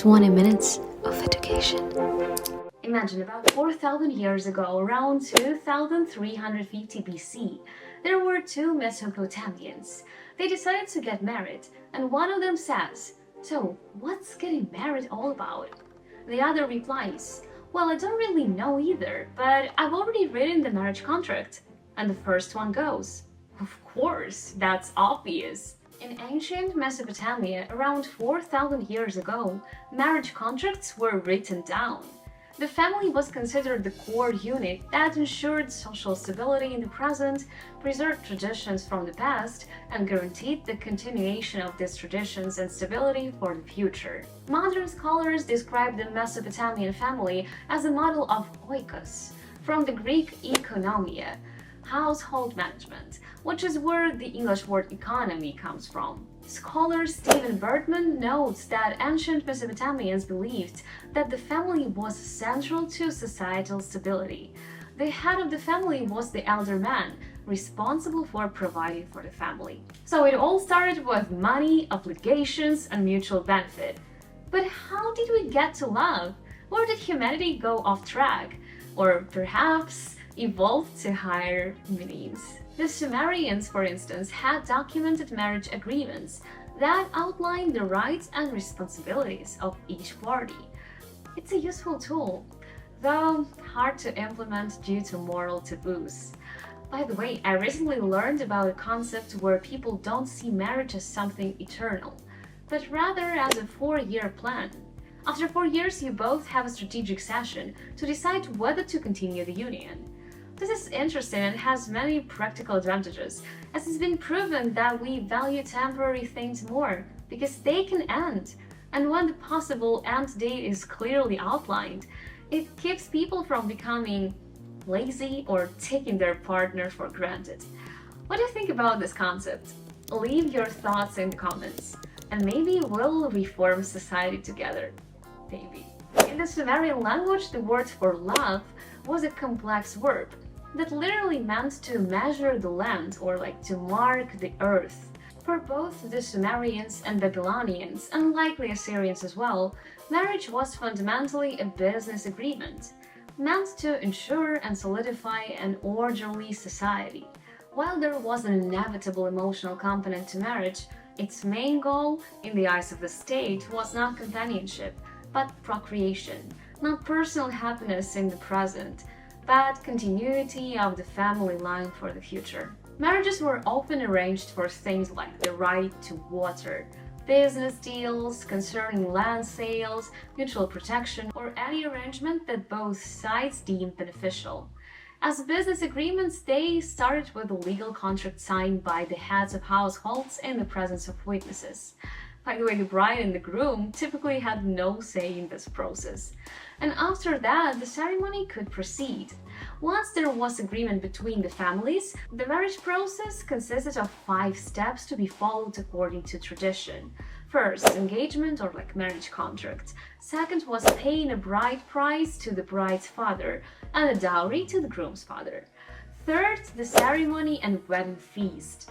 20 minutes of education. Imagine about 4,000 years ago, around 2350 BC, there were two Mesopotamians. They decided to get married, and one of them says, "So, what's getting married all about?" The other replies, "Well, I don't really know either, but I've already written the marriage contract." And the first one goes, "Of course, that's obvious." In ancient Mesopotamia, around 4,000 years ago, marriage contracts were written down. The family was considered the core unit that ensured social stability in the present, preserved traditions from the past, and guaranteed the continuation of these traditions and stability for the future. Modern scholars describe the Mesopotamian family as a model of oikos, from the Greek oikonomia, household management, which is where the English word economy comes from. Scholar Stephen Bertman notes that ancient Mesopotamians believed that the family was central to societal stability. The head of the family was the elder man, responsible for providing for the family. So it all started with money, obligations, and mutual benefit. But how did we get to love? Where did humanity go off track? Or perhaps evolved to higher meanings. The Sumerians, for instance, had documented marriage agreements that outlined the rights and responsibilities of each party. It's a useful tool, though hard to implement due to moral taboos. By the way, I recently learned about a concept where people don't see marriage as something eternal, but rather as a 4-year plan. After 4 years, you both have a strategic session to decide whether to continue the union. This is interesting and has many practical advantages, as it's been proven that we value temporary things more because they can end, and when the possible end date is clearly outlined, it keeps people from becoming lazy or taking their partner for granted. What do you think about this concept? Leave your thoughts in the comments, and maybe we'll reform society together. Maybe. In the Sumerian language, the word for love was a complex verb that literally meant to measure the land or to mark the earth. For both the Sumerians and Babylonians, and likely Assyrians as well, marriage was fundamentally a business agreement, meant to ensure and solidify an orderly society. While there was an inevitable emotional component to marriage, its main goal, in the eyes of the state, was not companionship, but procreation, not personal happiness in the present, but continuity of the family line for the future. Marriages were often arranged for things like the right to water, business deals concerning land sales, mutual protection, or any arrangement that both sides deemed beneficial. As business agreements, they started with a legal contract signed by the heads of households in the presence of witnesses. By the way, the bride and the groom typically had no say in this process. And after that, the ceremony could proceed. Once there was agreement between the families, the marriage process consisted of 5 steps to be followed according to tradition. First, engagement or marriage contract. Second was paying a bride price to the bride's father and a dowry to the groom's father. Third, the ceremony and wedding feast.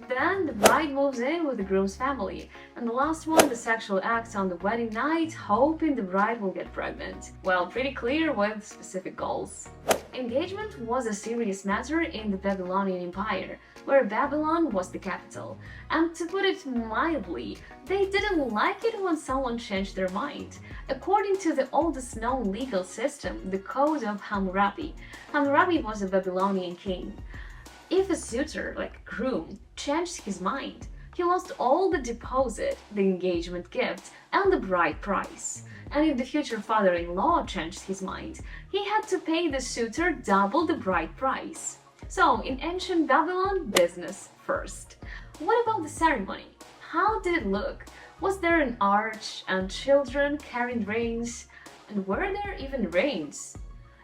Then the bride moves in with the groom's family, and the last one, the sexual acts on the wedding night, hoping the bride will get pregnant. Well, pretty clear with specific goals. Engagement was a serious matter in the Babylonian Empire, where Babylon was the capital. And to put it mildly, they didn't like it when someone changed their mind. According to the oldest known legal system, the Code of Hammurabi, Hammurabi was a Babylonian king. If a suitor, like a groom, changed his mind, he lost all the deposit, the engagement gift, and the bride price. And if the future father-in-law changed his mind, he had to pay the suitor double the bride price. So, in ancient Babylon, business first. What about the ceremony? How did it look? Was there an arch and children carrying rings? And were there even rings?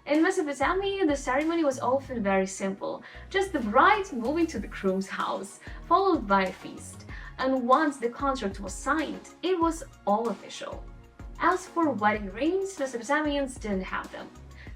In Mesopotamia, the ceremony was often very simple, just the bride moving to the groom's house, followed by a feast. And once the contract was signed, it was all official. As for wedding rings, Mesopotamians didn't have them.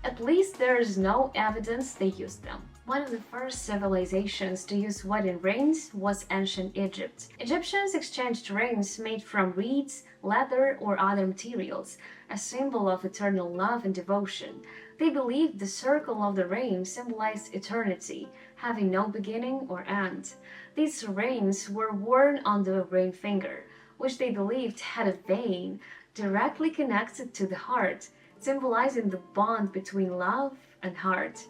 At least there is no evidence they used them. One of the first civilizations to use wedding rings was ancient Egypt. Egyptians exchanged rings made from reeds, leather, or other materials, a symbol of eternal love and devotion. They believed the circle of the ring symbolized eternity, having no beginning or end. These rings were worn on the ring finger, which they believed had a vein directly connected to the heart, symbolizing the bond between love and heart.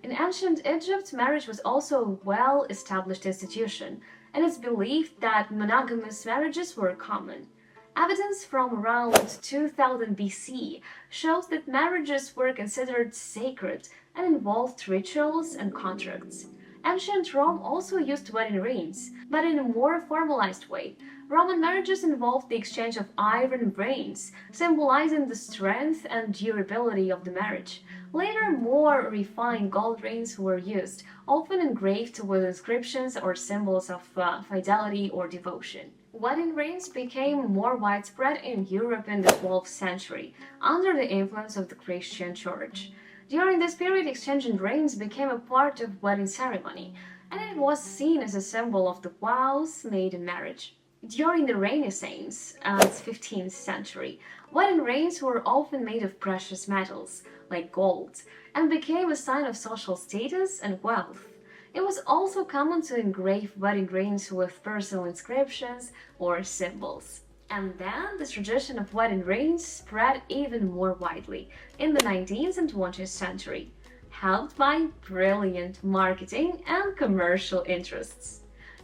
In ancient Egypt, marriage was also a well-established institution, and it's believed that monogamous marriages were common. Evidence from around 2000 BC shows that marriages were considered sacred and involved rituals and contracts. Ancient Rome also used wedding rings, but in a more formalized way. Roman marriages involved the exchange of iron rings, symbolizing the strength and durability of the marriage. Later, more refined gold rings were used, often engraved with inscriptions or symbols of fidelity or devotion. Wedding rings became more widespread in Europe in the 12th century, under the influence of the Christian Church. During this period, exchanging rings became a part of wedding ceremony, and it was seen as a symbol of the vows made in marriage. During the Renaissance, its 15th century, wedding rings were often made of precious metals, like gold, and became a sign of social status and wealth. It was also common to engrave wedding rings with personal inscriptions or symbols. And then the tradition of wedding rings spread even more widely in the 19th and 20th century, helped by brilliant marketing and commercial interests.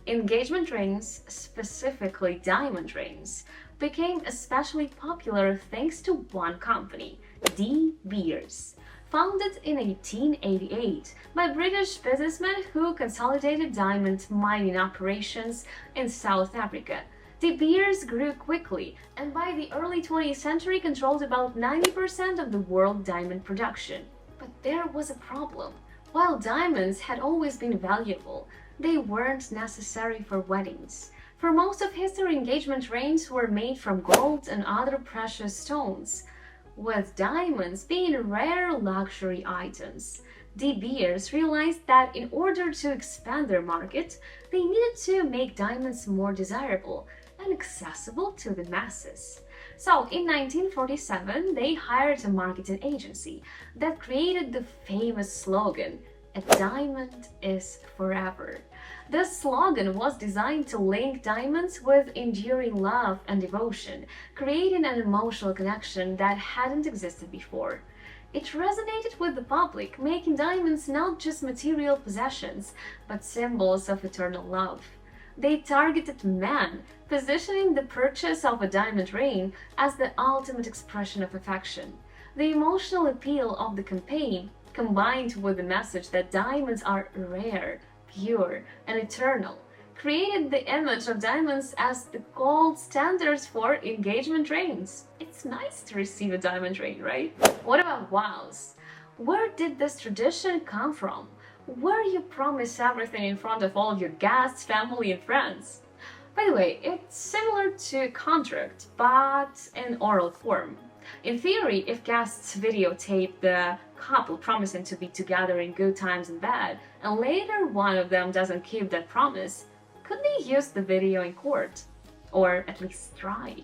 Engagement rings, specifically diamond rings, became especially popular thanks to one company, De Beers, founded in 1888 by British businessmen who consolidated diamond mining operations in South Africa. De Beers grew quickly, and by the early 20th century controlled about 90% of the world diamond production. But there was a problem. While diamonds had always been valuable, they weren't necessary for weddings. For most of history, engagement rings were made from gold and other precious stones, with diamonds being rare luxury items. De Beers realized that in order to expand their market, they needed to make diamonds more desirable and accessible to the masses. So in 1947, they hired a marketing agency that created the famous slogan, "A diamond is forever." This slogan was designed to link diamonds with enduring love and devotion, creating an emotional connection that hadn't existed before. It resonated with the public, making diamonds not just material possessions, but symbols of eternal love. They targeted men, positioning the purchase of a diamond ring as the ultimate expression of affection. The emotional appeal of the campaign, combined with the message that diamonds are rare, pure, and eternal, created the image of diamonds as the gold standards for engagement rings. It's nice to receive a diamond ring, right? What about vows? Where did this tradition come from? Where you promise everything in front of all of your guests, family, and friends? By the way, it's similar to a contract, but in oral form. In theory, if guests videotape the couple promising to be together in good times and bad, and later one of them doesn't keep that promise, could they use the video in court? Or at least try?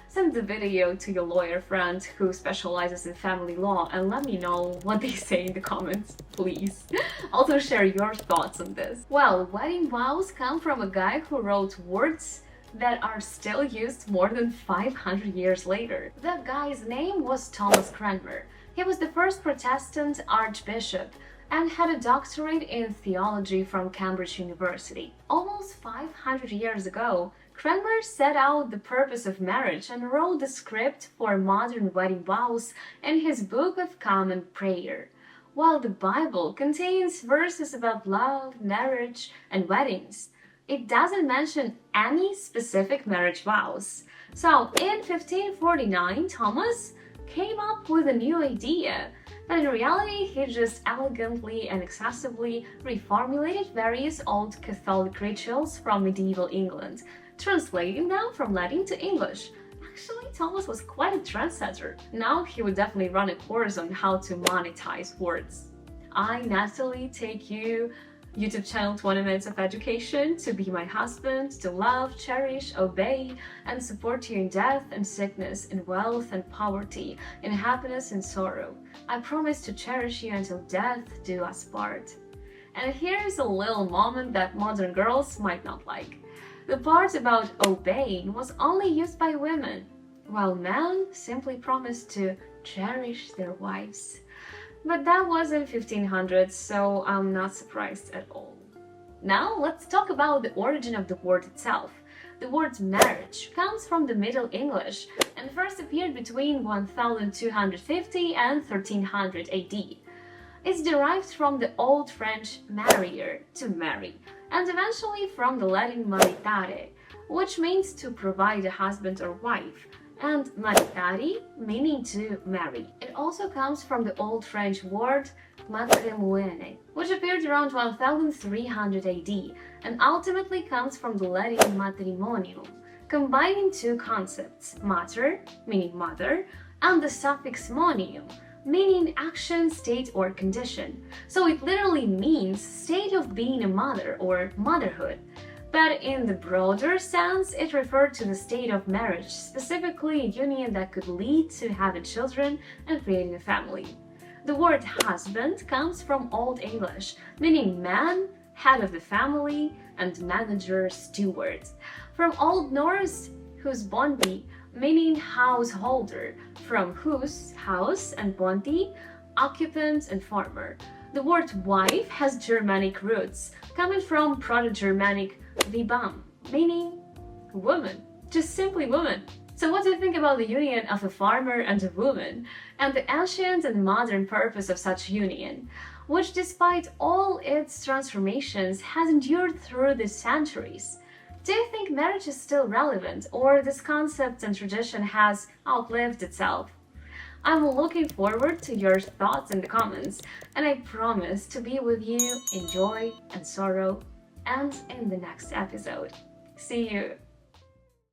Send the video to your lawyer friend who specializes in family law and let me know what they say in the comments, please. Also share your thoughts on this. Well, wedding vows come from a guy who wrote words that are still used more than 500 years later. The guy's name was Thomas Cranmer. He was the first Protestant archbishop and had a doctorate in theology from Cambridge University. Almost 500 years ago, Cranmer set out the purpose of marriage and wrote the script for modern wedding vows in his Book of Common Prayer. While the Bible contains verses about love, marriage, and weddings, it doesn't mention any specific marriage vows. So in 1549, Thomas came up with a new idea, but in reality he just elegantly and accessibly reformulated various old Catholic rituals from medieval England, translating them from Latin to English. Actually, Thomas was quite a trendsetter. Now he would definitely run a course on how to monetize words. I, Natalie, take you YouTube channel Tournaments of Education to be my husband, to love, cherish, obey, and support you in death and sickness, in wealth and poverty, in happiness and sorrow. I promise to cherish you until death do us part. And here's a little moment that modern girls might not like. The part about obeying was only used by women, while men simply promised to cherish their wives. But that was in 1500s, so I'm not surprised at all. Now let's talk about the origin of the word itself. The word marriage comes from the Middle English and first appeared between 1250 and 1300 AD. It's derived from the Old French marier, to marry, and eventually from the Latin maritare, which means to provide a husband or wife, and maritari, meaning to marry. It also comes from the Old French word matrimuene, which appeared around 1300 AD, and ultimately comes from the Latin matrimonium, combining two concepts, mater, meaning mother, and the suffix monium, meaning action, state, or condition. So it literally means state of being a mother or motherhood. But in the broader sense, it referred to the state of marriage, specifically a union that could lead to having children and creating a family. The word husband comes from Old English, meaning man, head of the family, and manager, steward. From Old Norse, husbandi, meaning householder, from hus, house, and bondi, occupant and farmer. The word wife has Germanic roots, coming from Proto-Germanic vibam, meaning woman, just simply woman. So what do you think about the union of a farmer and a woman, and the ancient and modern purpose of such union, which despite all its transformations has endured through the centuries? Do you think marriage is still relevant, or this concept and tradition has outlived itself? I'm looking forward to your thoughts in the comments, and I promise to be with you in joy and sorrow and in the next episode. See you!